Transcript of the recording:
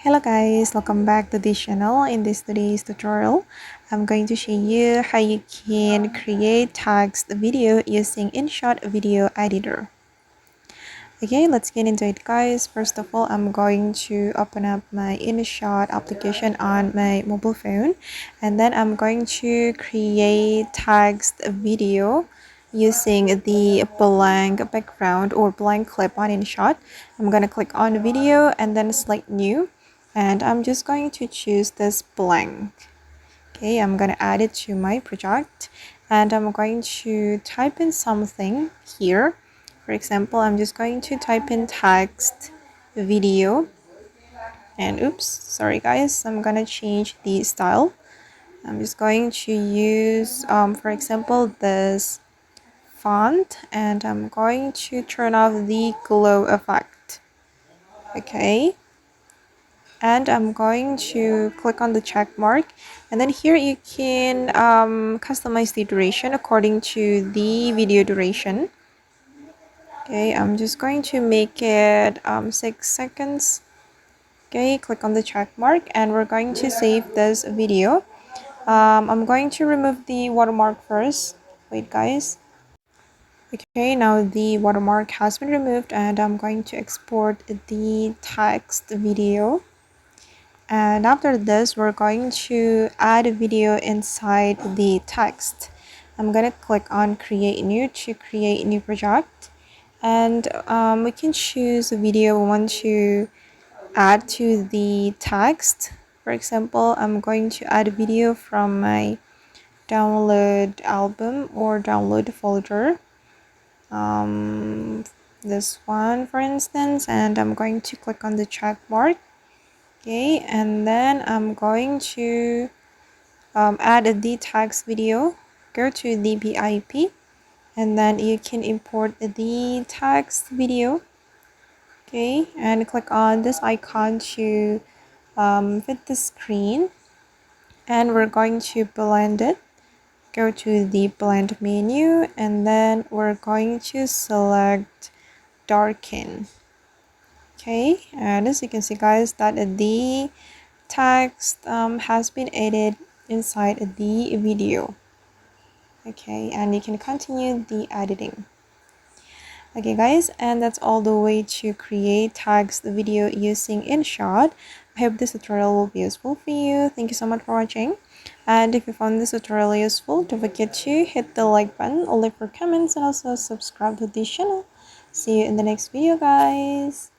Hello guys, welcome back to this channel. In this today's tutorial, I'm going to show you how you can create text video using InShot video editor. Okay, let's get into it guys. First of all, I'm going to open up my InShot application on my mobile phone, and then I'm going to create text video using the blank background or blank clip on InShot. I'm going to click on video and then select new, and I'm just going to choose this blank. Okay, I'm going to add it to my project, and I'm going to type in something here. For example, I'm just going to type in text video, and oops, sorry guys, I'm gonna change the style. I'm just going to use for example, this font, and I'm going to turn off the glow effect. Okay, and I'm going to click on the check mark, and then here you can customize the duration according to the video duration. Okay, I'm just going to make it 6 seconds. Okay, click on the check mark, and we're going to save this video. I'm going to remove the watermark first. Wait guys. Okay, now the watermark has been removed, and I'm going to export the text video. And after this, we're going to add a video inside the text. I'm gonna click on create new to create new project, and we can choose a video we want to add to the text. For example, I'm going to add a video from my download album or download folder, this one for instance, and I'm going to click on the check mark. Okay, and then I'm going to add the text video. Go to the BIP, and then you can import the text video. Okay, and click on this icon to fit the screen, and we're going to blend it. Go to the blend menu, and then we're going to select darken. Okay, and as you can see guys, that the text has been added inside the video. Okay, and you can continue the editing. Okay guys, and that's all the way to create text video using InShot. I hope this tutorial will be useful for you. Thank you so much for watching, and if you found this tutorial useful, don't forget to hit the like button or leave your comments, and also subscribe to this channel. See you in the next video guys.